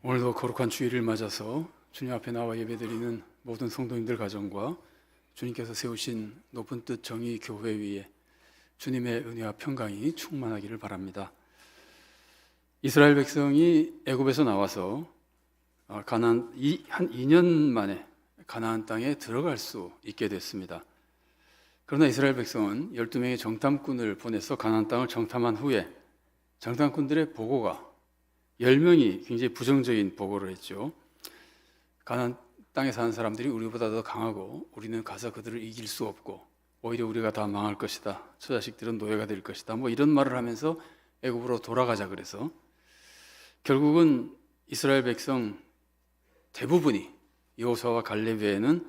오늘도 거룩한 주일을 맞아서 주님 앞에 나와 예배드리는 모든 성도님들 가정과 주님께서 세우신 높은 뜻 정의 교회 위에 주님의 은혜와 평강이 충만하기를 바랍니다. 이스라엘 백성이 애굽에서 나와서 한 2년 만에 가나안 땅에 들어갈 수 있게 됐습니다. 그러나 이스라엘 백성은 12명의 정탐꾼을 보내서 가나안 땅을 정탐한 후에 정탐꾼들의 보고가 10명이 굉장히 부정적인 보고를 했죠. 가나안 땅에 사는 사람들이 우리보다 더 강하고 우리는 가서 그들을 이길 수 없고 오히려 우리가 다 망할 것이다. 처자식들은 노예가 될 것이다. 이런 말을 하면서 애굽으로 돌아가자 그래서 결국은 이스라엘 백성 대부분이 여호수아와 갈렙 외에는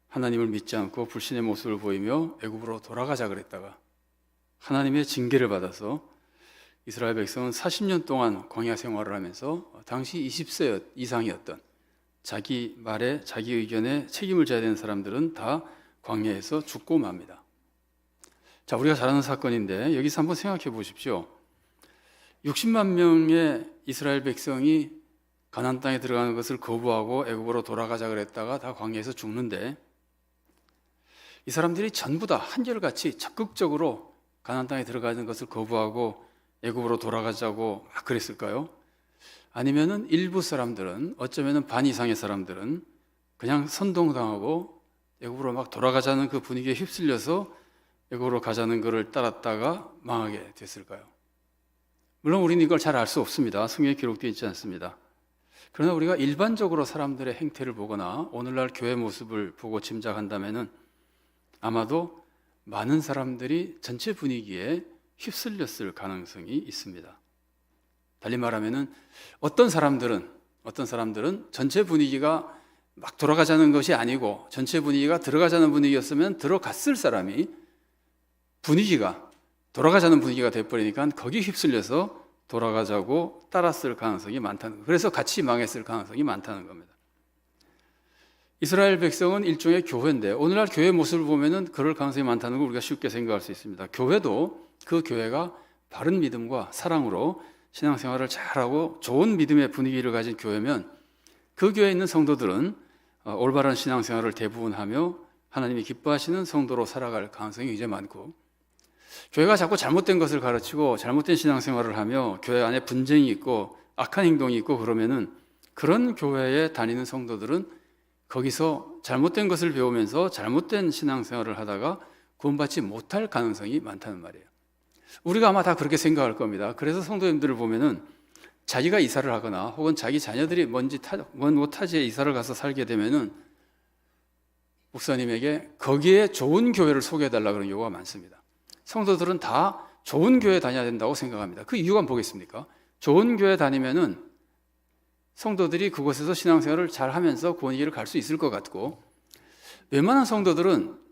하나님을 믿지 않고 불신의 모습을 보이며 애굽으로 돌아가자 그랬다가 하나님의 징계를 받아서 이스라엘 백성은 40년 동안 광야 생활을 하면서 당시 20세 이상이었던 자기 말에 자기 의견에 책임을 져야 되는 사람들은 다 광야에서 죽고 맙니다. 자, 우리가 잘 아는 사건인데 여기서 한번 생각해 보십시오. 60만 명의 이스라엘 백성이 가나안 땅에 들어가는 것을 거부하고 애굽으로 돌아가자 그랬다가 다 광야에서 죽는데 이 사람들이 전부 다 한결같이 적극적으로 가나안 땅에 들어가는 것을 거부하고 애굽으로 돌아가자고 막 그랬을까요? 아니면은 일부 사람들은 어쩌면은 반 이상의 사람들은 그냥 선동당하고 애굽으로 막 돌아가자는 그 분위기에 휩쓸려서 애굽으로 가자는 것을 따랐다가 망하게 됐을까요? 물론 우리는 이걸 잘 알 수 없습니다. 성경에 기록되어 있지 않습니다. 그러나 우리가 일반적으로 사람들의 행태를 보거나 오늘날 교회 모습을 보고 짐작한다면은 아마도 많은 사람들이 전체 분위기에 휩쓸렸을 가능성이 있습니다. 달리 말하면은 어떤 사람들은 전체 분위기가 막 돌아가자는 것이 아니고 전체 분위기가 들어가자는 분위기였으면 들어갔을 사람이 분위기가 돌아가자는 분위기가 돼버리니까 거기 휩쓸려서 돌아가자고 따랐을 가능성이 많다는 거예요. 그래서 같이 망했을 가능성이 많다는 겁니다. 이스라엘 백성은 일종의 교회인데 오늘날 교회 모습을 보면은 그럴 가능성이 많다는 걸 우리가 쉽게 생각할 수 있습니다. 교회도 그 교회가 바른 믿음과 사랑으로 신앙생활을 잘하고 좋은 믿음의 분위기를 가진 교회면 그 교회에 있는 성도들은 올바른 신앙생활을 대부분 하며 하나님이 기뻐하시는 성도로 살아갈 가능성이 굉장히 많고 교회가 자꾸 잘못된 것을 가르치고 잘못된 신앙생활을 하며 교회 안에 분쟁이 있고 악한 행동이 있고 그러면은 그런 교회에 다니는 성도들은 거기서 잘못된 것을 배우면서 잘못된 신앙생활을 하다가 구원받지 못할 가능성이 많다는 말이에요. 우리가 아마 다 그렇게 생각할 겁니다. 그래서 성도님들을 보면은 자기가 이사를 하거나 혹은 자기 자녀들이 먼 타지에 이사를 가서 살게 되면은 목사님에게 거기에 좋은 교회를 소개해달라 그런 경우가 많습니다. 성도들은 다 좋은 교회 다녀야 된다고 생각합니다. 그 이유가 뭐겠습니까? 좋은 교회 다니면은 성도들이 그곳에서 신앙생활을 잘 하면서 구원의 길을 갈 수 있을 것 같고 웬만한 성도들은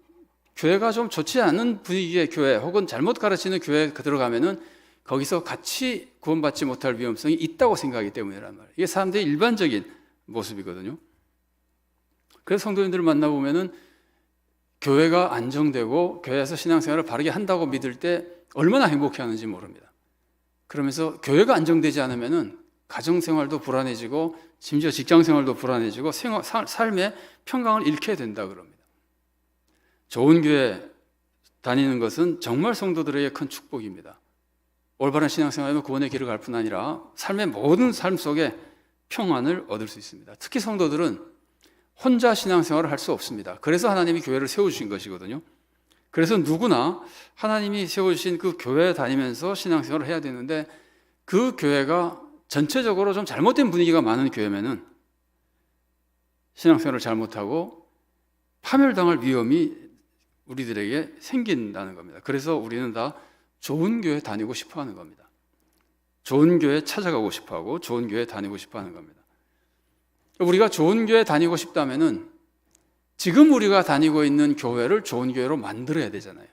교회가 좀 좋지 않은 분위기의 교회 혹은 잘못 가르치는 교회에 들어가면은 거기서 같이 구원받지 못할 위험성이 있다고 생각하기 때문이란 말이에요. 이게 사람들의 일반적인 모습이거든요. 그래서 성도님들을 만나보면은 교회가 안정되고 교회에서 신앙생활을 바르게 한다고 믿을 때 얼마나 행복해하는지 모릅니다. 그러면서 교회가 안정되지 않으면은 가정생활도 불안해지고 심지어 직장생활도 불안해지고 삶의 평강을 잃게 된다 그럽니다. 좋은 교회 다니는 것은 정말 성도들에게 큰 축복입니다. 올바른 신앙생활하면 구원의 길을 갈 뿐 아니라 삶의 모든 삶 속에 평안을 얻을 수 있습니다. 특히 성도들은 혼자 신앙생활을 할 수 없습니다. 그래서 하나님이 교회를 세워주신 것이거든요. 그래서 누구나 하나님이 세워주신 그 교회에 다니면서 신앙생활을 해야 되는데 그 교회가 전체적으로 좀 잘못된 분위기가 많은 교회면은 신앙생활을 잘못하고 파멸당할 위험이 우리들에게 생긴다는 겁니다. 그래서 우리는 다 좋은 교회 다니고 싶어 하는 겁니다. 좋은 교회 찾아가고 싶어 하고 좋은 교회 다니고 싶어 하는 겁니다. 우리가 좋은 교회 다니고 싶다면은 지금 우리가 다니고 있는 교회를 좋은 교회로 만들어야 되잖아요.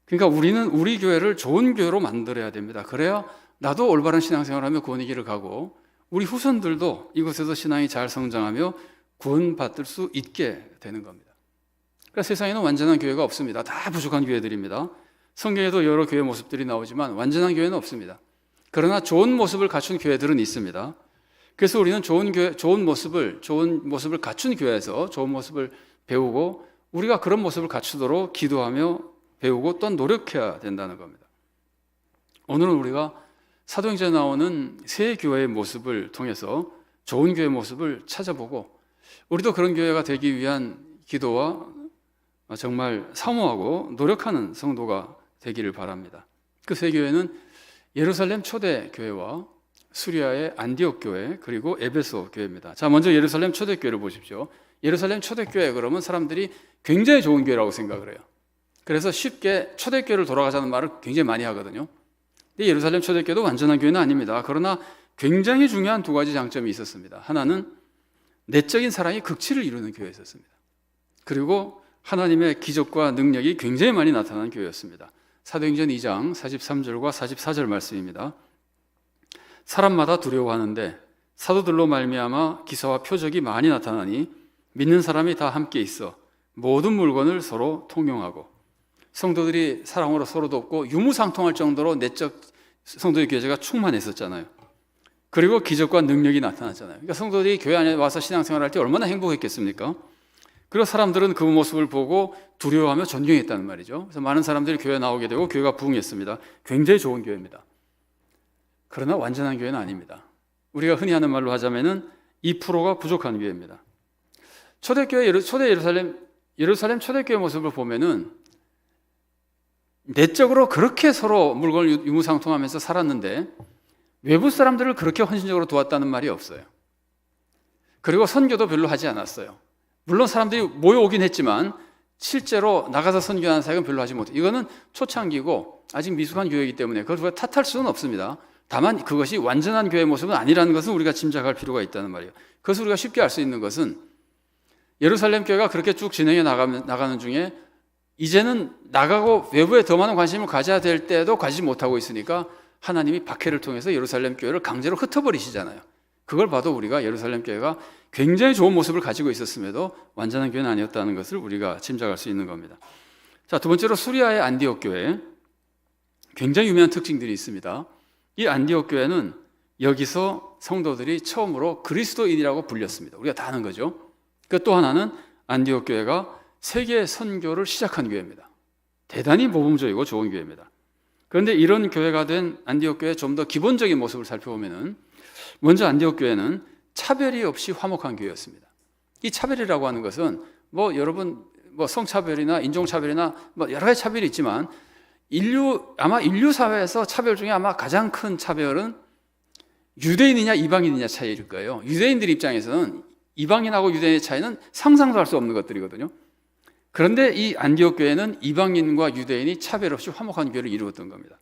그러니까 우리는 우리 교회를 좋은 교회로 만들어야 됩니다. 그래야 나도 올바른 신앙생활하며 구원의 길을 가고 우리 후손들도 이곳에서 신앙이 잘 성장하며 구원받을 수 있게 되는 겁니다. 그러니까 세상에는 완전한 교회가 없습니다. 다 부족한 교회들입니다. 성경에도 여러 교회 모습들이 나오지만 완전한 교회는 없습니다. 그러나 좋은 모습을 갖춘 교회들은 있습니다. 그래서 우리는 좋은 모습을 갖춘 교회에서 좋은 모습을 배우고 우리가 그런 모습을 갖추도록 기도하며 배우고 또한 노력해야 된다는 겁니다. 오늘은 우리가 사도행전에 나오는 새 교회의 모습을 통해서 좋은 교회의 모습을 찾아보고 우리도 그런 교회가 되기 위한 기도와 정말 사모하고 노력하는 성도가 되기를 바랍니다. 그 새 교회는 예루살렘 초대 교회와 수리아의 안디옥 교회 그리고 에베소 교회입니다. 자, 먼저 예루살렘 초대 교회를 보십시오. 예루살렘 초대 교회 그러면 사람들이 굉장히 좋은 교회라고 생각을 해요. 그래서 쉽게 초대 교회를 돌아가자는 말을 굉장히 많이 하거든요. 근데 예루살렘 초대 교회도 완전한 교회는 아닙니다. 그러나 굉장히 중요한 두 가지 장점이 있었습니다. 하나는 내적인 사랑이 극치를 이루는 교회였습니다. 그리고 하나님의 기적과 능력이 굉장히 많이 나타나는 교회였습니다. 사도행전 2장 43절과 44절 말씀입니다. 사람마다 두려워하는데 사도들로 말미암아 기사와 표적이 많이 나타나니 믿는 사람이 다 함께 있어 모든 물건을 서로 통용하고, 성도들이 사랑으로 서로 돕고 유무상통할 정도로 내적 성도의 교제가 충만했었잖아요. 그리고 기적과 능력이 나타났잖아요. 그러니까 성도들이 교회 안에 와서 신앙생활할 때 얼마나 행복했겠습니까? 그리고 사람들은 그 모습을 보고 두려워하며 존경했다는 말이죠. 그래서 많은 사람들이 교회에 나오게 되고 교회가 부흥했습니다. 굉장히 좋은 교회입니다. 그러나 완전한 교회는 아닙니다. 우리가 흔히 하는 말로 하자면은 2%가 부족한 교회입니다. 초대교회, 초대 예루살렘 초대교회 모습을 보면은 내적으로 그렇게 서로 물건을 유무상통하면서 살았는데 외부 사람들을 그렇게 헌신적으로 도왔다는 말이 없어요. 그리고 선교도 별로 하지 않았어요. 물론 사람들이 모여오긴 했지만 실제로 나가서 선교하는 사역은 별로 하지 못해요. 이거는 초창기고 아직 미숙한 교회이기 때문에 그걸 우리가 탓할 수는 없습니다. 다만 그것이 완전한 교회의 모습은 아니라는 것은 우리가 짐작할 필요가 있다는 말이에요. 그것을 우리가 쉽게 알 수 있는 것은 예루살렘 교회가 그렇게 쭉 진행해 나가는 중에 이제는 나가고 외부에 더 많은 관심을 가져야 될 때도 가지지 못하고 있으니까 하나님이 박해를 통해서 예루살렘 교회를 강제로 흩어버리시잖아요. 그걸 봐도 우리가 예루살렘 교회가 굉장히 좋은 모습을 가지고 있었음에도 완전한 교회는 아니었다는 것을 우리가 짐작할 수 있는 겁니다. 자, 두 번째로 수리아의 안디옥 교회, 굉장히 유명한 특징들이 있습니다. 이 안디옥 교회는 여기서 성도들이 처음으로 그리스도인이라고 불렸습니다. 우리가 다 아는 거죠. 그 또 하나는 안디옥 교회가 세계 선교를 시작한 교회입니다. 대단히 모범적이고 좋은 교회입니다. 그런데 이런 교회가 된 안디옥 교회의 좀 더 기본적인 모습을 살펴보면은 먼저 안디옥 교회는 차별이 없이 화목한 교회였습니다. 이 차별이라고 하는 것은 여러분 성차별이나 인종차별이나 여러 가지 차별이 있지만 아마 인류 사회에서 차별 중에 아마 가장 큰 차별은 유대인이냐 이방인이냐 차이일 거예요. 유대인들 입장에서는 이방인하고 유대인의 차이는 상상도 할 수 없는 것들이거든요. 그런데 이 안디옥 교회는 이방인과 유대인이 차별 없이 화목한 교회를 이루었던 겁니다.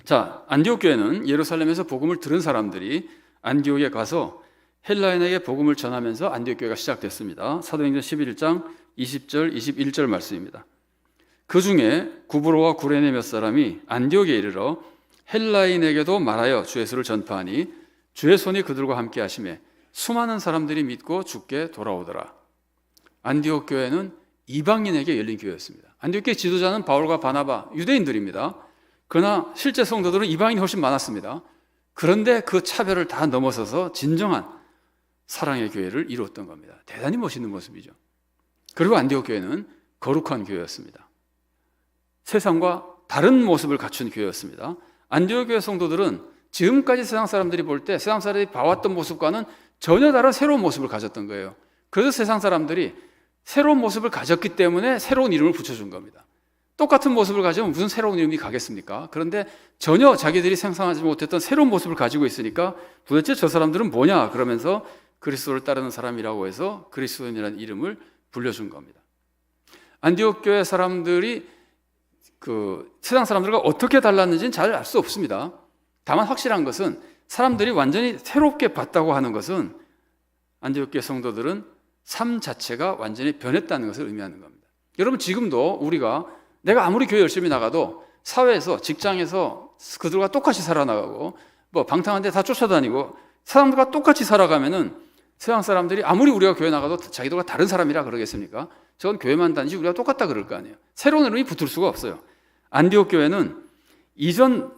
자, 안디옥 교회는 예루살렘에서 복음을 들은 사람들이 안디옥에 가서 헬라인에게 복음을 전하면서 안디옥 교회가 시작됐습니다. 사도행전 11장 20절 21절 말씀입니다. 그 중에 구브로와 구레네 몇 사람이 안디옥에 이르러 헬라인에게도 말하여 주 예수를 전파하니 주의 손이 그들과 함께 하시매 수많은 사람들이 믿고 주께 돌아오더라. 안디옥 교회는 이방인에게 열린 교회였습니다. 안디옥 교회 지도자는 바울과 바나바, 유대인들입니다. 그러나 실제 성도들은 이방인이 훨씬 많았습니다. 그런데 그 차별을 다 넘어서서 진정한 사랑의 교회를 이루었던 겁니다. 대단히 멋있는 모습이죠. 그리고 안디옥 교회는 거룩한 교회였습니다. 세상과 다른 모습을 갖춘 교회였습니다. 안디옥 교회 성도들은 지금까지 세상 사람들이 볼 때 세상 사람들이 봐왔던 모습과는 전혀 다른 새로운 모습을 가졌던 거예요. 그래서 세상 사람들이 새로운 모습을 가졌기 때문에 새로운 이름을 붙여준 겁니다. 똑같은 모습을 가지면 무슨 새로운 이름이 가겠습니까? 그런데 전혀 자기들이 상상하지 못했던 새로운 모습을 가지고 있으니까 도대체 저 사람들은 뭐냐? 그러면서 그리스도를 따르는 사람이라고 해서 그리스도인이라는 이름을 불려준 겁니다. 안디옥 교회 사람들이 세상 사람들과 어떻게 달랐는지는 잘 알 수 없습니다. 다만 확실한 것은 사람들이 완전히 새롭게 봤다고 하는 것은 안디옥 교회 성도들은 삶 자체가 완전히 변했다는 것을 의미하는 겁니다. 여러분, 지금도 내가 아무리 교회 열심히 나가도 사회에서, 직장에서 그들과 똑같이 살아나가고 방탕한 데 다 쫓아다니고 사람들과 똑같이 살아가면은 세상 사람들이 아무리 우리가 교회 나가도 자기들과 다른 사람이라 그러겠습니까? 저건 교회만 다니지 우리가 똑같다 그럴 거 아니에요. 새로운 이름이 붙을 수가 없어요. 안디옥 교회는 이전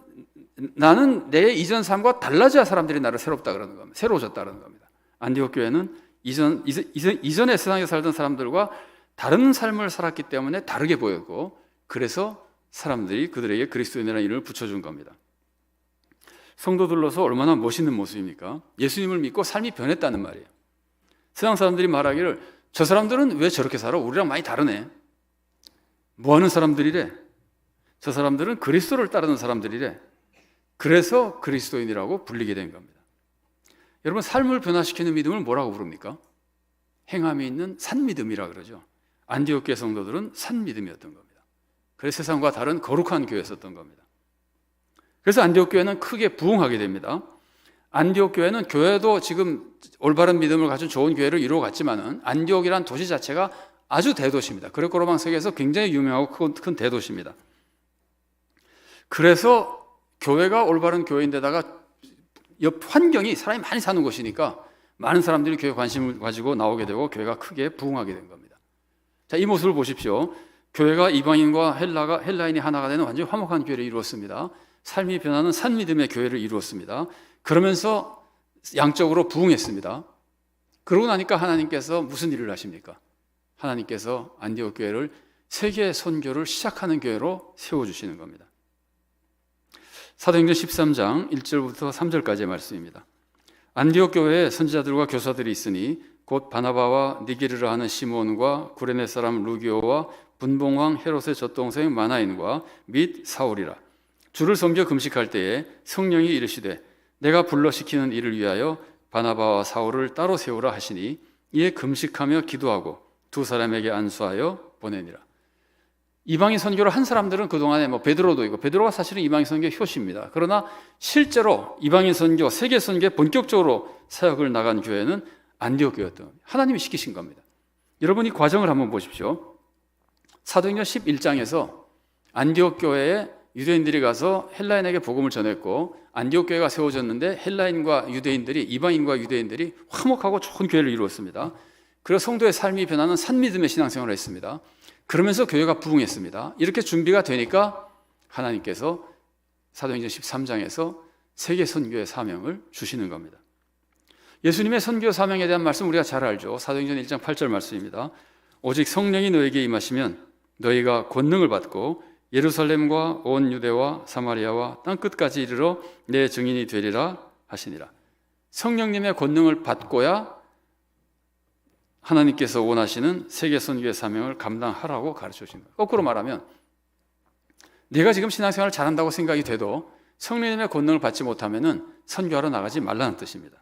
나는 내 이전 삶과 달라져야 사람들이 나를 새롭다 그러는 겁니다. 새로워졌다 그러는 겁니다. 안디옥 교회는 이전에 세상에 살던 사람들과 다른 삶을 살았기 때문에 다르게 보였고, 그래서 사람들이 그들에게 그리스도인이라는 이름을 붙여준 겁니다. 성도들로서 얼마나 멋있는 모습입니까? 예수님을 믿고 삶이 변했다는 말이에요. 세상 사람들이 말하기를 저 사람들은 왜 저렇게 살아? 우리랑 많이 다르네. 뭐 하는 사람들이래? 저 사람들은 그리스도를 따르는 사람들이래. 그래서 그리스도인이라고 불리게 된 겁니다. 여러분, 삶을 변화시키는 믿음을 뭐라고 부릅니까? 행함이 있는 산믿음이라 그러죠. 안디옥 교회 성도들은 산믿음이었던 겁니다. 그래서 세상과 다른 거룩한 교회였었던 겁니다. 그래서 안디옥 교회는 크게 부흥하게 됩니다. 안디옥 교회는 교회도 지금 올바른 믿음을 가진 좋은 교회를 이루어갔지만은 안디옥이란 도시 자체가 아주 대도시입니다. 그레코로망 세계에서 굉장히 유명하고 큰 대도시입니다. 그래서 교회가 올바른 교회인데다가 옆 환경이 사람이 많이 사는 곳이니까 많은 사람들이 교회에 관심을 가지고 나오게 되고 교회가 크게 부흥하게 된 겁니다. 자, 이 모습을 보십시오. 교회가 이방인과 헬라인이 하나가 되는 완전히 화목한 교회를 이루었습니다. 삶이 변하는 산믿음의 교회를 이루었습니다. 그러면서 양적으로 부흥했습니다. 그러고 나니까 하나님께서 무슨 일을 하십니까? 하나님께서 안디옥 교회를 세계 선교를 시작하는 교회로 세워주시는 겁니다. 사도행전 13장 1절부터 3절까지의 말씀입니다. 안디옥 교회에 선지자들과 교사들이 있으니 곧 바나바와 니게르라 하는 시몬과 구레네 사람 루기오와 분봉왕 헤롯의 젖동생 마나인과 및 사울이라. 주를 섬겨 금식할 때에 성령이 이르시되 내가 불러 시키는 일을 위하여 바나바와 사울을 따로 세우라 하시니 이에 금식하며 기도하고 두 사람에게 안수하여 보내니라. 이방인 선교를 한 사람들은 그동안에 베드로도 있고, 베드로가 사실은 이방인 선교의 효시입니다. 그러나 실제로 이방인 선교, 세계 선교에 본격적으로 사역을 나간 교회는 안디옥 교회였던 겁니다. 하나님이 시키신 겁니다. 여러분, 이 과정을 한번 보십시오. 사도행전 11장에서 안디옥 교회에 유대인들이 가서 헬라인에게 복음을 전했고, 안디옥 교회가 세워졌는데 헬라인과 유대인들이, 이방인과 유대인들이 화목하고 좋은 교회를 이루었습니다. 그래서 성도의 삶이 변하는 산믿음의 신앙생활을 했습니다. 그러면서 교회가 부흥했습니다. 이렇게 준비가 되니까 하나님께서 사도행전 13장에서 세계 선교의 사명을 주시는 겁니다. 예수님의 선교 사명에 대한 말씀 우리가 잘 알죠. 사도행전 1장 8절 말씀입니다. 오직 성령이 너에게 임하시면 너희가 권능을 받고 예루살렘과 온 유대와 사마리아와 땅끝까지 이르러 내 증인이 되리라 하시니라. 성령님의 권능을 받고야 하나님께서 원하시는 세계 선교의 사명을 감당하라고 가르쳐 주신 거예요. 거꾸로 말하면 내가 지금 신앙생활을 잘한다고 생각이 돼도 성령님의 권능을 받지 못하면 선교하러 나가지 말라는 뜻입니다.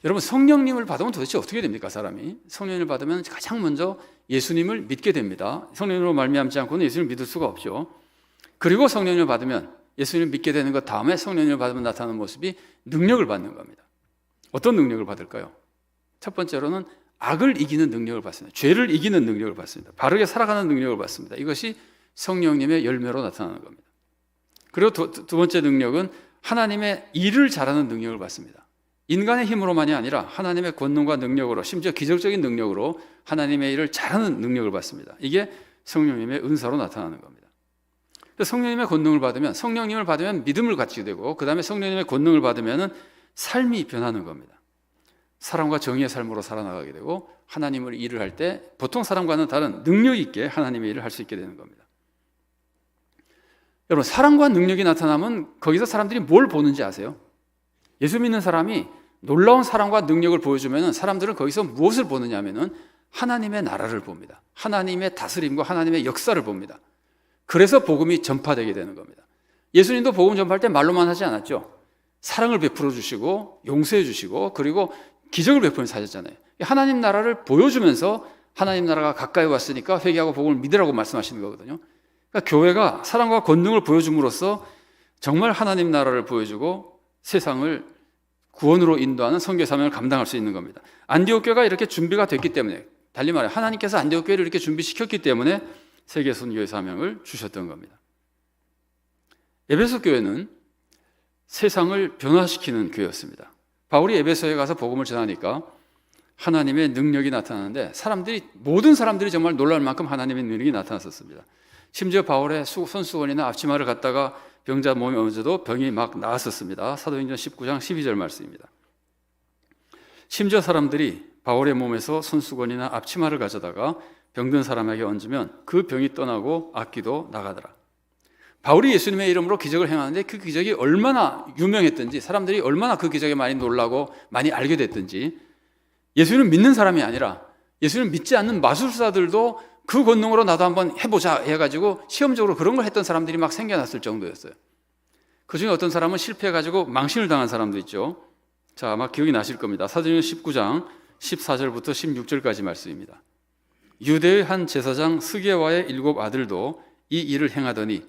여러분, 성령님을 받으면 도대체 어떻게 됩니까? 사람이 성령님을 받으면 가장 먼저 예수님을 믿게 됩니다. 성령님으로 말미암지 않고는 예수님을 믿을 수가 없죠. 그리고 성령님을 받으면 예수님을 믿게 되는 것 다음에 성령님을 받으면 나타나는 모습이 능력을 받는 겁니다. 어떤 능력을 받을까요? 첫 번째로는 악을 이기는 능력을 받습니다. 죄를 이기는 능력을 받습니다. 바르게 살아가는 능력을 받습니다. 이것이 성령님의 열매로 나타나는 겁니다. 그리고 두 번째 능력은 하나님의 일을 잘하는 능력을 받습니다. 인간의 힘으로만이 아니라 하나님의 권능과 능력으로, 심지어 기적적인 능력으로 하나님의 일을 잘하는 능력을 받습니다. 이게 성령님의 은사로 나타나는 겁니다. 성령님의 권능을 받으면, 성령님을 받으면 믿음을 갖게 되고, 그 다음에 성령님의 권능을 받으면 삶이 변하는 겁니다. 사랑과 정의의 삶으로 살아나가게 되고, 하나님을 일을 할 때 보통 사람과는 다른 능력 있게 하나님의 일을 할 수 있게 되는 겁니다. 여러분, 사랑과 능력이 나타나면 거기서 사람들이 뭘 보는지 아세요? 예수 믿는 사람이 놀라운 사랑과 능력을 보여주면 사람들은 거기서 무엇을 보느냐 하면은 하나님의 나라를 봅니다. 하나님의 다스림과 하나님의 역사를 봅니다. 그래서 복음이 전파되게 되는 겁니다. 예수님도 복음 전파할 때 말로만 하지 않았죠. 사랑을 베풀어 주시고 용서해 주시고 그리고 기적을 베푸면서 하셨잖아요. 하나님 나라를 보여주면서 하나님 나라가 가까이 왔으니까 회개하고 복음을 믿으라고 말씀하시는 거거든요. 그러니까 교회가 사랑과 권능을 보여줌으로써 정말 하나님 나라를 보여주고 세상을 구원으로 인도하는 선교 사명을 감당할 수 있는 겁니다. 안디옥 교회가 이렇게 준비가 됐기 때문에, 달리 말해 하나님께서 안디옥 교회를 이렇게 준비시켰기 때문에 세계 선교의 사명을 주셨던 겁니다. 에베소 교회는 세상을 변화시키는 교회였습니다. 바울이 에베소에 가서 복음을 전하니까 하나님의 능력이 나타나는데 모든 사람들이 정말 놀랄 만큼 하나님의 능력이 나타났었습니다. 심지어 바울의 손수건이나 앞치마를 갖다가 병자 몸에 얹어도 병이 막 나았었습니다. 사도행전 19장 12절 말씀입니다. 심지어 사람들이 바울의 몸에서 손수건이나 앞치마를 가져다가 병든 사람에게 얹으면 그 병이 떠나고 악귀도 나가더라. 바울이 예수님의 이름으로 기적을 행하는데 그 기적이 얼마나 유명했든지, 사람들이 얼마나 그 기적에 많이 놀라고 많이 알게 됐든지, 예수님을 믿는 사람이 아니라 예수님을 믿지 않는 마술사들도 그 권능으로 나도 한번 해보자 해가지고 시험적으로 그런 걸 했던 사람들이 막 생겨났을 정도였어요. 그 중에 어떤 사람은 실패해가지고 망신을 당한 사람도 있죠. 자, 아마 기억이 나실 겁니다. 사도행전 19장 14절부터 16절까지 말씀입니다. 유대의 한 제사장 스게와의 7 아들도 이 일을 행하더니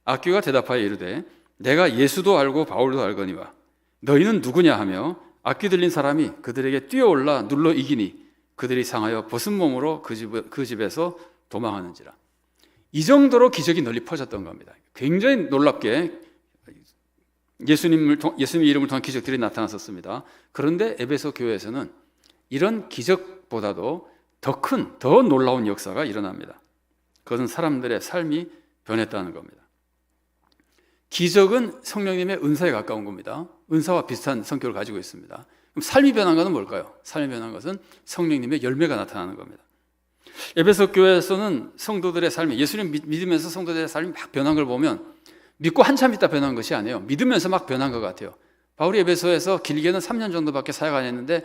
악귀가 대답하여 이르되 내가 예수도 알고 바울도 알거니와 너희는 누구냐 하며 악귀 들린 사람이 그들에게 뛰어올라 눌러 이기니 그들이 상하여 벗은 몸으로 그 집에서 도망하는지라. 이 정도로 기적이 널리 퍼졌던 겁니다. 굉장히 놀랍게 예수님의 이름을 통한 기적들이 나타났었습니다. 그런데 에베소 교회에서는 이런 기적보다도 더 큰, 더 놀라운 역사가 일어납니다. 그것은 사람들의 삶이 변했다는 겁니다. 기적은 성령님의 은사에 가까운 겁니다. 은사와 비슷한 성격을 가지고 있습니다. 그럼 삶이 변한 것은 뭘까요? 삶이 변한 것은 성령님의 열매가 나타나는 겁니다. 에베소 교회에서는 성도들의 삶이, 예수님 믿으면서 성도들의 삶이 막 변한 걸 보면 믿고 한참 있다 변한 것이 아니에요. 믿으면서 막 변한 것 같아요. 바울이 에베소에서 길게는 3년 정도밖에 사역 안 했는데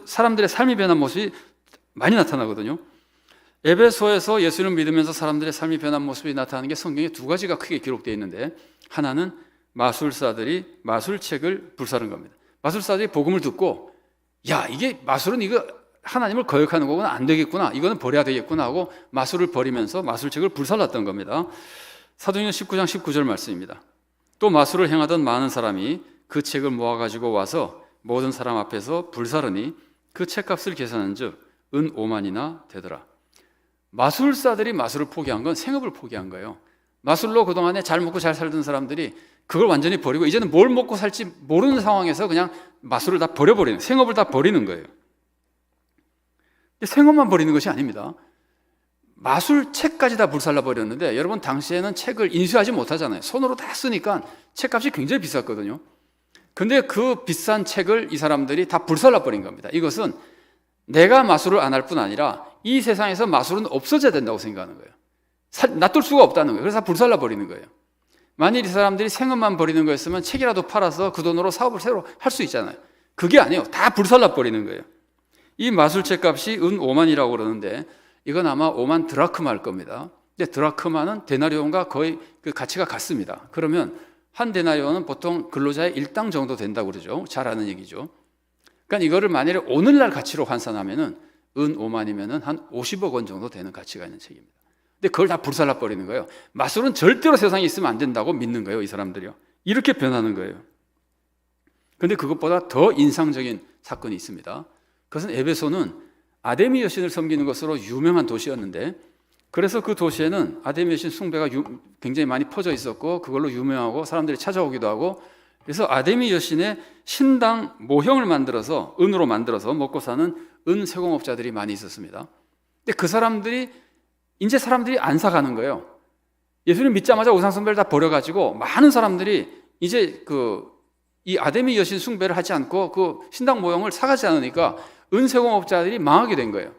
사람들의 삶이 변한 모습이 많이 나타나거든요. 에베소에서 예수를 믿으면서 사람들의 삶이 변한 모습이 나타나는 게 성경에 2가지가 크게 기록되어 있는데, 하나는 마술사들이 마술책을 불사른 겁니다. 마술사들이 복음을 듣고 야, 이게 마술은 이거 하나님을 거역하는 거구나, 안 되겠구나, 이거는 버려야 되겠구나 하고 마술을 버리면서 마술책을 불살랐던 겁니다. 사도행전 19장 19절 말씀입니다. 또 마술을 행하던 많은 사람이 그 책을 모아가지고 와서 모든 사람 앞에서 불사르니 그 책값을 계산한 즉 은 5만이나 되더라. 마술사들이 마술을 포기한 건 생업을 포기한 거예요. 마술로 그동안에 잘 먹고 잘 살던 사람들이 그걸 완전히 버리고 이제는 뭘 먹고 살지 모르는 상황에서 그냥 마술을 다 버려버리는, 생업을 다 버리는 거예요. 생업만 버리는 것이 아닙니다. 마술책까지 다 불살라 버렸는데, 여러분 당시에는 책을 인쇄하지 못하잖아요. 손으로 다 쓰니까 책값이 굉장히 비쌌거든요. 근데 그 비싼 책을 이 사람들이 다 불살라 버린 겁니다. 이것은 내가 마술을 안 할 뿐 아니라 이 세상에서 마술은 없어져야 된다고 생각하는 거예요. 놔둘 수가 없다는 거예요. 그래서 다 불살라 버리는 거예요. 만일 이 사람들이 생업만 버리는 거였으면 책이라도 팔아서 그 돈으로 사업을 새로 할 수 있잖아요. 그게 아니에요. 다 불살라 버리는 거예요. 이 마술책 값이 은 5만이라고 그러는데 이건 아마 5만 드라크마일 겁니다. 근데 드라크마는 데나리온과 거의 그 가치가 같습니다. 그러면 한 데나리온은 보통 근로자의 일당 정도 된다고 그러죠. 잘 아는 얘기죠. 그러니까 이거를 만약에 오늘날 가치로 환산하면은 은 5만이면은 한 50억 원 정도 되는 가치가 있는 책입니다. 근데 그걸 다 불살라 버리는 거예요. 마술은 절대로 세상에 있으면 안 된다고 믿는 거예요, 이 사람들이요. 이렇게 변하는 거예요. 근데 그것보다 더 인상적인 사건이 있습니다. 그것은 에베소는 아데미 여신을 섬기는 것으로 유명한 도시였는데, 그래서 그 도시에는 아데미 여신 숭배가 굉장히 많이 퍼져 있었고 그걸로 유명하고 사람들이 찾아오기도 하고, 그래서 아데미 여신의 신당 모형을 만들어서 은으로 만들어서 먹고 사는 은 세공업자들이 많이 있었습니다. 근데 그 사람들이 이제 사람들이 안 사가는 거예요. 예수님 믿자마자 우상 숭배를 다 버려가지고 많은 사람들이 이제 이 아데미 여신 숭배를 하지 않고 그 신당 모형을 사가지 않으니까 은 세공업자들이 망하게 된 거예요.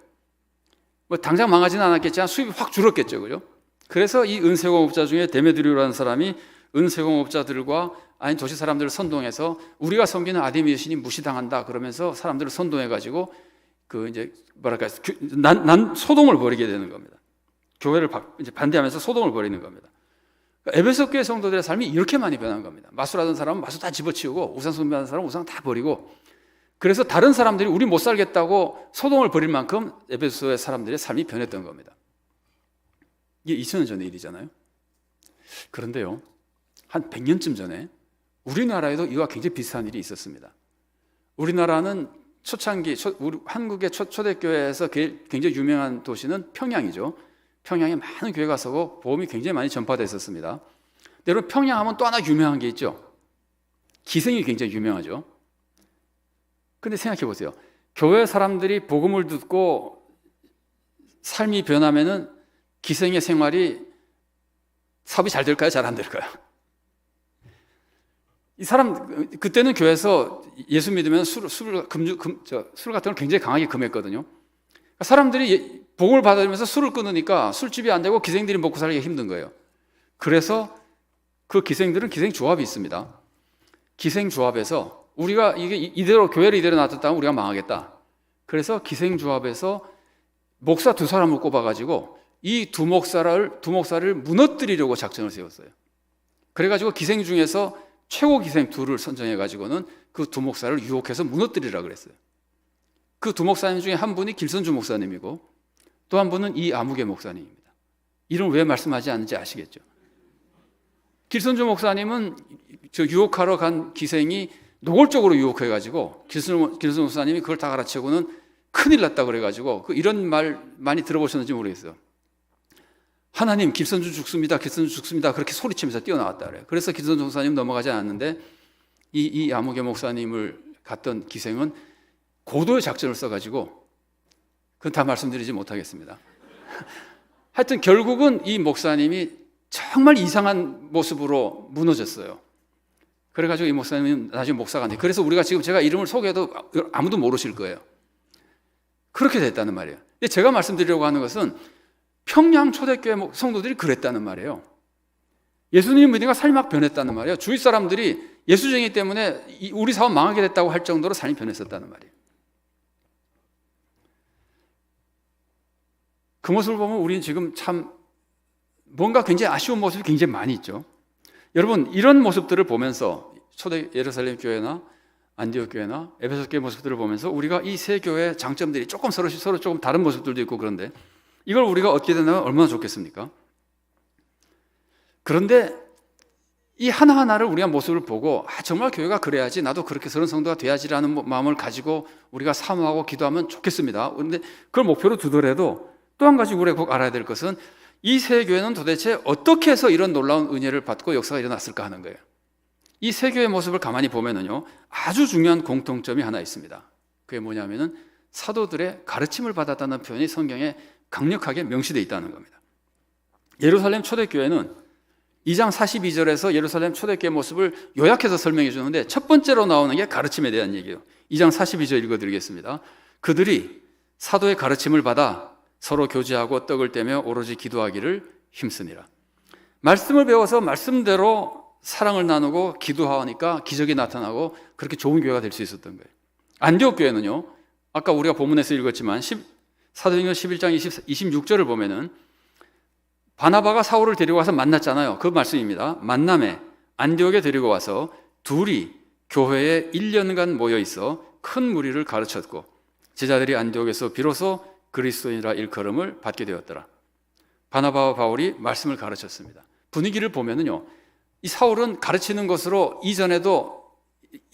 뭐 당장 망하지는 않았겠지만 수입이 확 줄었겠죠, 그죠? 그래서 이 은 세공업자 중에 데메드리오라는 사람이 은 세공업자들과 아니 도시 사람들을 선동해서 우리가 섬기는 아데미 여신이 무시당한다 그러면서 사람들을 선동해가지고 이제 뭐랄까 난 소동을 벌이게 되는 겁니다. 교회를 이제 반대하면서 소동을 벌이는 겁니다. 그러니까 에베소 교회 성도들의 삶이 이렇게 많이 변한 겁니다. 마술하던 사람은 마술 다 집어치우고 우상 숭배하는 사람은 우상 다 버리고, 그래서 다른 사람들이 우리 못 살겠다고 소동을 벌일 만큼 에베소의 사람들의 삶이 변했던 겁니다. 이게 2000년 전의 일이잖아요. 그런데요, 한 100년쯤 전에 우리나라에도 이와 굉장히 비슷한 일이 있었습니다. 우리나라는 초창기 우리 한국의 초대교회에서 굉장히 유명한 도시는 평양이죠. 평양에 많은 교회가 서고 복음이 굉장히 많이 전파됐었습니다. 여러분, 평양하면 또 하나 유명한 게 있죠. 기생이 굉장히 유명하죠. 근데 생각해 보세요. 교회 사람들이 복음을 듣고 삶이 변하면은 기생의 생활이 사업이 잘 될까요? 잘 안 될까요? 이 사람 그때는 교회에서 예수 믿으면 술 같은 걸 굉장히 강하게 금했거든요. 그러니까 사람들이 복음을 받아들면서 술을 끊으니까 술집이 안 되고 기생들이 먹고 살기가 힘든 거예요. 그래서 그 기생들은 기생조합이 있습니다. 기생조합에서 우리가 이대로 교회를 이대로 놔뒀다면 우리가 망하겠다. 그래서 기생조합에서 목사 2사람을 꼽아가지고 이 두 목사를 무너뜨리려고 작전을 세웠어요. 그래가지고 기생 중에서 최고 기생 2를 선정해가지고는 그 두 목사를 유혹해서 무너뜨리라 그랬어요. 그 두 목사님 중에 한 분이 길선주 목사님이고 또 한 분은 이아무개 목사님입니다. 이름 왜 말씀하지 않는지 아시겠죠? 길선주 목사님은 저 유혹하러 간 기생이 노골적으로 유혹해가지고 길선주 목사님이 그걸 다 가르치고는 큰일 났다 그래가지고 이런 말 많이 들어보셨는지 모르겠어요. 하나님, 길선주 죽습니다. 길선주 죽습니다. 그렇게 소리치면서 뛰어나왔다 그래요. 그래서 길선주 목사님 넘어가지 않았는데 이 아무개 목사님을 갔던 기생은 고도의 작전을 써가지고 그건 다 말씀드리지 못하겠습니다. 하여튼 결국은 이 목사님이 정말 이상한 모습으로 무너졌어요. 그래가지고 이 목사님은 나중에 목사가 안 돼. 그래서 우리가 지금 제가 이름을 소개해도 아무도 모르실 거예요. 그렇게 됐다는 말이에요. 근데 제가 말씀드리려고 하는 것은 평양 초대교회 성도들이 그랬다는 말이에요. 예수님 믿으니까 삶이 막 변했다는 말이에요. 주위 사람들이 예수쟁이 때문에 우리 사업 망하게 됐다고 할 정도로 삶이 변했었다는 말이에요. 그 모습을 보면 우리는 지금 참 뭔가 굉장히 아쉬운 모습이 굉장히 많이 있죠. 여러분, 이런 모습들을 보면서 초대 예루살렘 교회나 안디옥 교회나 에베소 교회 모습들을 보면서 우리가 이 세 교회의 장점들이 서로 조금 다른 모습들도 있고 그런데 이걸 우리가 얻게 된다면 얼마나 좋겠습니까? 그런데 이 하나하나를 우리가 모습을 보고 정말 교회가 그래야지, 나도 그렇게 저런 성도가 돼야지라는 마음을 가지고 우리가 사모하고 기도하면 좋겠습니다. 그런데 그걸 목표로 두더라도 또 한 가지 우리가 꼭 알아야 될 것은 이 세 교회는 도대체 어떻게 해서 이런 놀라운 은혜를 받고 역사가 일어났을까 하는 거예요. 이 세 교회의 모습을 가만히 보면은요, 아주 중요한 공통점이 하나 있습니다. 그게 뭐냐면은 사도들의 가르침을 받았다는 표현이 성경에 강력하게 명시되어 있다는 겁니다. 예루살렘 초대교회는 2장 42절에서 예루살렘 초대교회 모습을 요약해서 설명해 주는데 첫 번째로 나오는 게 가르침에 대한 얘기예요. 2장 42절 읽어드리겠습니다. 그들이 사도의 가르침을 받아 서로 교제하고 떡을 떼며 오로지 기도하기를 힘쓰니라. 말씀을 배워서 말씀대로 사랑을 나누고 기도하니까 기적이 나타나고 그렇게 좋은 교회가 될 수 있었던 거예요. 안디옥 교회는요, 아까 우리가 본문에서 읽었지만 사도행전 11장 26절을 보면은 바나바가 사울을 데리고 와서 만났잖아요. 그 말씀입니다. 만남에 안디옥에 데리고 와서 둘이 교회에 1년간 모여 있어 큰 무리를 가르쳤고 제자들이 안디옥에서 비로소 그리스도인이라 일컬음을 받게 되었더라. 바나바와 바울이 말씀을 가르쳤습니다. 분위기를 보면은요, 이 사울은 가르치는 것으로 이전에도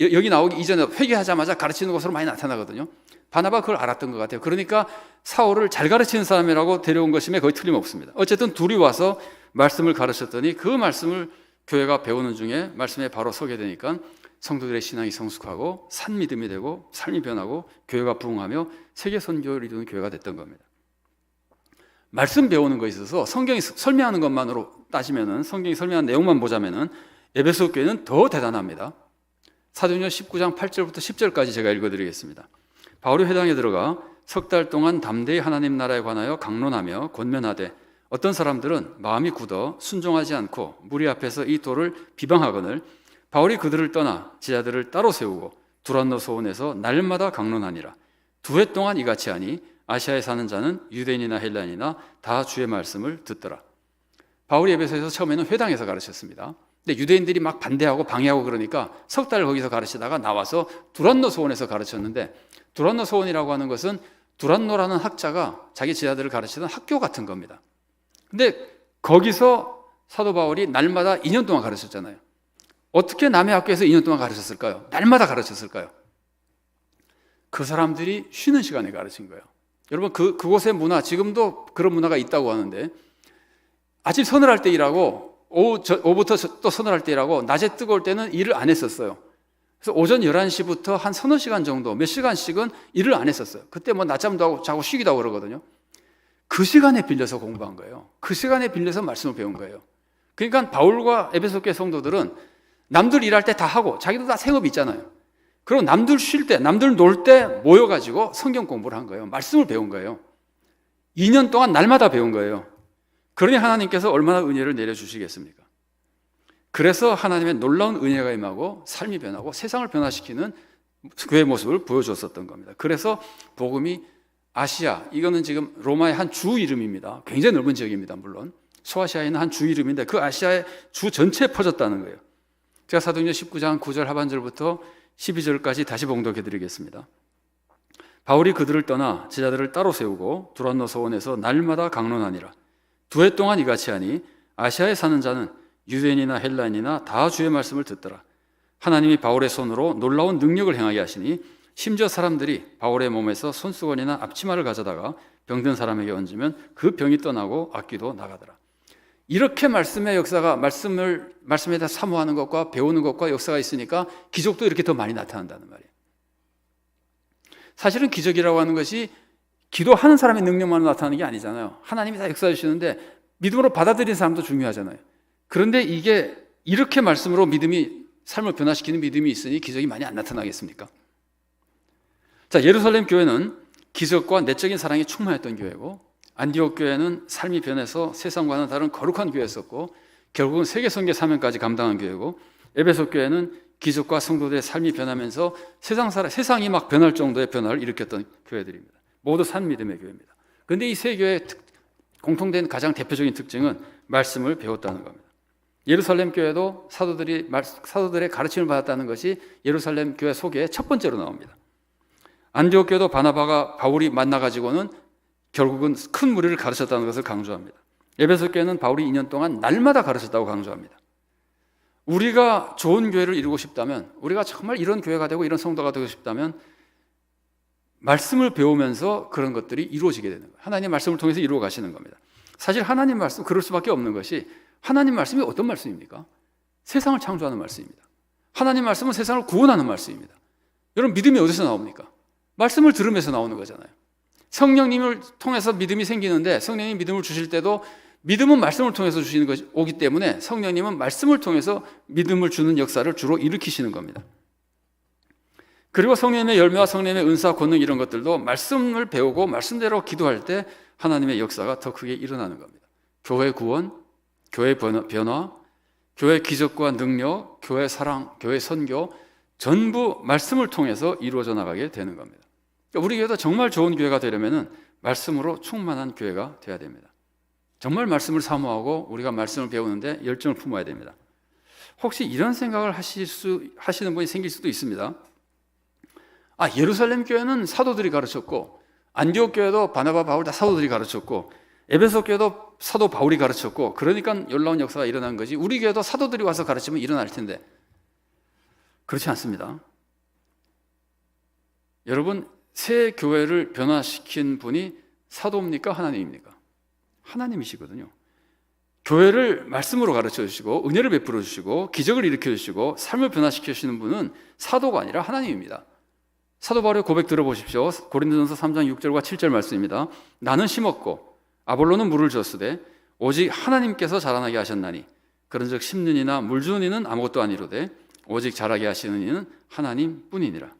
여기 나오기 이전에 회개하자마자 가르치는 것으로 많이 나타나거든요. 바나바가 그걸 알았던 것 같아요. 그러니까 사울을 잘 가르치는 사람이라고 데려온 것임에 거의 틀림없습니다. 어쨌든 둘이 와서 말씀을 가르쳤더니 그 말씀을 교회가 배우는 중에 말씀에 바로 서게 되니까 성도들의 신앙이 성숙하고 산 믿음이 되고 삶이 변하고 교회가 부흥하며 세계 선교를 이루는 교회가 됐던 겁니다. 말씀 배우는 것에 있어서 성경이 설명하는 것만으로 따지면은, 성경이 설명한 내용만 보자면은 에베소 교회는 더 대단합니다. 사도행전 19장 8절부터 10절까지 제가 읽어드리겠습니다. 바울이 회당에 들어가 석 달 동안 담대히 하나님 나라에 관하여 강론하며 권면하되 어떤 사람들은 마음이 굳어 순종하지 않고 무리 앞에서 이 도를 비방하거늘 바울이 그들을 떠나 제자들을 따로 세우고 두란노 소원에서 날마다 강론하니라. 2해 동안 이같이 하니 아시아에 사는 자는 유대인이나 헬라인이나 다 주의 말씀을 듣더라. 바울이 에베소에서 처음에는 회당에서 가르쳤습니다. 근데 유대인들이 막 반대하고 방해하고 그러니까 석 달 거기서 가르치다가 나와서 두란노 소원에서 가르쳤는데, 두란노 소원이라고 하는 것은 두란노라는 학자가 자기 제자들을 가르치던 학교 같은 겁니다. 근데 거기서 사도 바울이 날마다 2년 동안 가르쳤잖아요. 어떻게 남의 학교에서 2년 동안 가르쳤을까요? 날마다 가르쳤을까요? 그 사람들이 쉬는 시간에 가르친 거예요. 여러분, 그곳의 문화, 지금도 그런 문화가 있다고 하는데, 아침 서늘할 때 일하고 오후부터 또 서늘할 때 일하고 낮에 뜨거울 때는 일을 안 했었어요. 그래서 오전 11시부터 한 서너 시간 정도, 몇 시간씩은 일을 안 했었어요. 그때 뭐 낮잠도 하고 자고 쉬기도 하고 그러거든요. 그 시간에 빌려서 공부한 거예요. 그 시간에 빌려서 말씀을 배운 거예요. 그러니까 바울과 에베소 교회 성도들은 남들 일할 때 다 하고 자기도 다 생업이 있잖아요. 그리고 남들 쉴 때, 남들 놀 때 모여가지고 성경 공부를 한 거예요. 말씀을 배운 거예요. 2년 동안 날마다 배운 거예요. 그러니 하나님께서 얼마나 은혜를 내려주시겠습니까? 그래서 하나님의 놀라운 은혜가 임하고 삶이 변하고 세상을 변화시키는 교회의 모습을 보여줬었던 겁니다. 그래서 복음이 아시아, 이거는 지금 로마의 한 주 이름입니다. 굉장히 넓은 지역입니다. 물론 소아시아에 있는 한 주 이름인데 그 아시아의 주 전체에 퍼졌다는 거예요. 제가 사도행전 19장 9절 하반절부터 12절까지 다시 봉독해 드리겠습니다. 바울이 그들을 떠나 제자들을 따로 세우고 두란노 서원에서 날마다 강론하니라. 2해 동안 이같이 하니 아시아에 사는 자는 유대인이나 헬라인이나 다 주의 말씀을 듣더라. 하나님이 바울의 손으로 놀라운 능력을 행하게 하시니 심지어 사람들이 바울의 몸에서 손수건이나 앞치마를 가져다가 병든 사람에게 얹으면 그 병이 떠나고 악귀도 나가더라. 이렇게 말씀의 역사가 말씀에 대해 사모하는 것과 배우는 것과 역사가 있으니까 기적도 이렇게 더 많이 나타난다는 말이에요. 사실은 기적이라고 하는 것이 기도하는 사람의 능력만 나타나는 게 아니잖아요. 하나님이 다 역사해 주시는데 믿음으로 받아들이는 사람도 중요하잖아요. 그런데 이게 이렇게 말씀으로 삶을 변화시키는 믿음이 있으니 기적이 많이 안 나타나겠습니까? 자, 예루살렘 교회는 기적과 내적인 사랑이 충만했던 교회고, 안디옥 교회는 삶이 변해서 세상과는 다른 거룩한 교회였었고, 결국은 세계 선교 사명까지 감당한 교회고, 에베소 교회는 기적과 성도들의 삶이 변하면서 세상이 막 변할 정도의 변화를 일으켰던 교회들입니다. 모두 산 믿음의 교회입니다. 그런데 이 세 교회의 공통된 가장 대표적인 특징은 말씀을 배웠다는 겁니다. 예루살렘 교회도 사도들의 가르침을 받았다는 것이 예루살렘 교회 소개의 첫 번째로 나옵니다. 안디옥 교회도 바나바가 바울이 만나가지고는 결국은 큰 무리를 가르쳤다는 것을 강조합니다. 에베소 교회는 바울이 2년 동안 날마다 가르쳤다고 강조합니다. 우리가 좋은 교회를 이루고 싶다면, 우리가 정말 이런 교회가 되고 이런 성도가 되고 싶다면 말씀을 배우면서 그런 것들이 이루어지게 되는 거예요. 하나님의 말씀을 통해서 이루어 가시는 겁니다. 사실 하나님 말씀, 그럴 수밖에 없는 것이, 하나님 말씀이 어떤 말씀입니까? 세상을 창조하는 말씀입니다. 하나님 말씀은 세상을 구원하는 말씀입니다. 여러분, 믿음이 어디서 나옵니까? 말씀을 들으면서 나오는 거잖아요. 성령님을 통해서 믿음이 생기는데, 성령님 믿음을 주실 때도 믿음은 말씀을 통해서 주시는 것이 오기 때문에 성령님은 말씀을 통해서 믿음을 주는 역사를 주로 일으키시는 겁니다. 그리고 성령님의 열매와 성령님의 은사, 권능 이런 것들도 말씀을 배우고 말씀대로 기도할 때 하나님의 역사가 더 크게 일어나는 겁니다. 교회 구원, 교회 변화, 교회 기적과 능력, 교회 사랑, 교회 선교 전부 말씀을 통해서 이루어져 나가게 되는 겁니다. 우리 교회도 정말 좋은 교회가 되려면 말씀으로 충만한 교회가 되어야 됩니다. 정말 말씀을 사모하고 우리가 말씀을 배우는데 열정을 품어야 됩니다. 혹시 이런 생각을 하시는 분이 생길 수도 있습니다. 예루살렘 교회는 사도들이 가르쳤고, 안디옥 교회도 바나바, 바울 다 사도들이 가르쳤고, 에베소 교회도 사도 바울이 가르쳤고, 그러니까 놀라운 역사가 일어난 거지, 우리 교회도 사도들이 와서 가르치면 일어날 텐데, 그렇지 않습니다. 여러분, 새 교회를 변화시킨 분이 사도입니까? 하나님입니까? 하나님이시거든요. 교회를 말씀으로 가르쳐 주시고 은혜를 베풀어 주시고 기적을 일으켜 주시고 삶을 변화시켜 주시는 분은 사도가 아니라 하나님입니다. 사도 바울의 고백 들어보십시오. 고린도전서 3장 6절과 7절 말씀입니다. 나는 심었고 아볼로는 물을 줬으되 오직 하나님께서 자라나게 하셨나니 그런즉 심는 이나 물 주는 이는 아무것도 아니로되 오직 자라게 하시는 이는 하나님뿐이니라.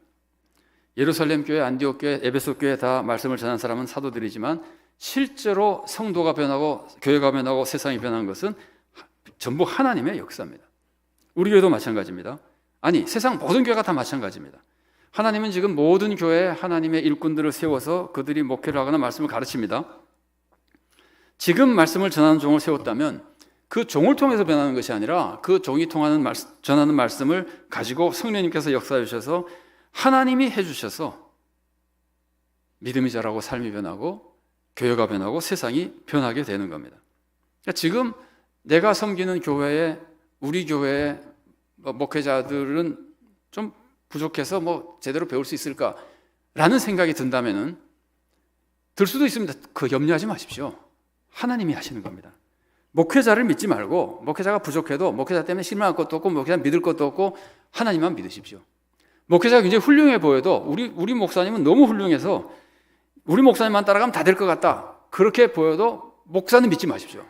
예루살렘 교회, 안디옥 교회, 에베소 교회 다 말씀을 전한 사람은 사도들이지만 실제로 성도가 변하고 교회가 변하고 세상이 변한 것은 전부 하나님의 역사입니다. 우리 교회도 마찬가지입니다. 아니, 세상 모든 교회가 다 마찬가지입니다. 하나님은 지금 모든 교회에 하나님의 일꾼들을 세워서 그들이 목회를 하거나 말씀을 가르칩니다. 지금 말씀을 전하는 종을 세웠다면 그 종을 통해서 변하는 것이 아니라 그 종이 전하는 말씀을 가지고 성령님께서 역사해 주셔서 하나님이 해주셔서 믿음이 자라고 삶이 변하고 교회가 변하고 세상이 변하게 되는 겁니다. 그러니까 지금 내가 섬기는 교회에, 우리 교회의 목회자들은 좀 부족해서 제대로 배울 수 있을까라는 생각이 든다면은 들 수도 있습니다. 그 염려하지 마십시오. 하나님이 하시는 겁니다. 목회자를 믿지 말고, 목회자가 부족해도 목회자 때문에 실망할 것도 없고 목회자 믿을 것도 없고 하나님만 믿으십시오. 목회자가 굉장히 훌륭해 보여도 우리 목사님은 너무 훌륭해서 우리 목사님만 따라가면 다 될 것 같다, 그렇게 보여도 목사는 믿지 마십시오.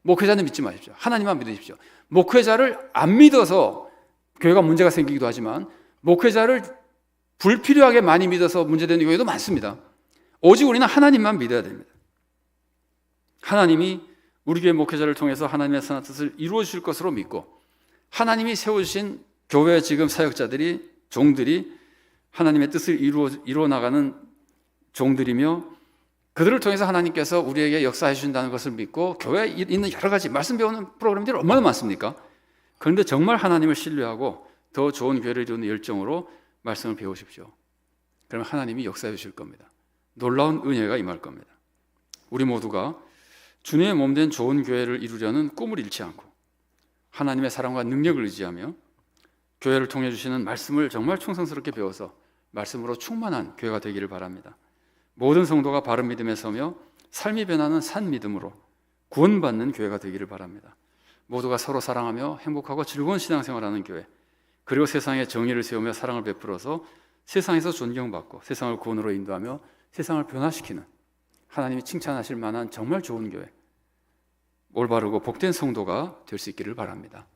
목회자는 믿지 마십시오. 하나님만 믿으십시오. 목회자를 안 믿어서 교회가 문제가 생기기도 하지만 목회자를 불필요하게 많이 믿어서 문제되는 경우도 많습니다. 오직 우리는 하나님만 믿어야 됩니다. 하나님이 우리 교회 목회자를 통해서 하나님의 선한 뜻을 이루어 주실 것으로 믿고, 하나님이 세우신 교회 지금 사역자들이, 종들이 하나님의 뜻을 이루어 나가는 종들이며, 그들을 통해서 하나님께서 우리에게 역사해 주신다는 것을 믿고, 교회에 있는 여러 가지 말씀 배우는 프로그램들이 얼마나 많습니까? 그런데 정말 하나님을 신뢰하고 더 좋은 교회를 이루는 열정으로 말씀을 배우십시오. 그러면 하나님이 역사해 주실 겁니다. 놀라운 은혜가 임할 겁니다. 우리 모두가 주님의 몸된 좋은 교회를 이루려는 꿈을 잃지 않고 하나님의 사랑과 능력을 의지하며 교회를 통해 주시는 말씀을 정말 충성스럽게 배워서 말씀으로 충만한 교회가 되기를 바랍니다. 모든 성도가 바른 믿음에 서며 삶이 변하는 산 믿음으로 구원받는 교회가 되기를 바랍니다. 모두가 서로 사랑하며 행복하고 즐거운 신앙생활하는 교회, 그리고 세상에 정의를 세우며 사랑을 베풀어서 세상에서 존경받고 세상을 구원으로 인도하며 세상을 변화시키는 하나님이 칭찬하실 만한 정말 좋은 교회, 올바르고 복된 성도가 될 수 있기를 바랍니다.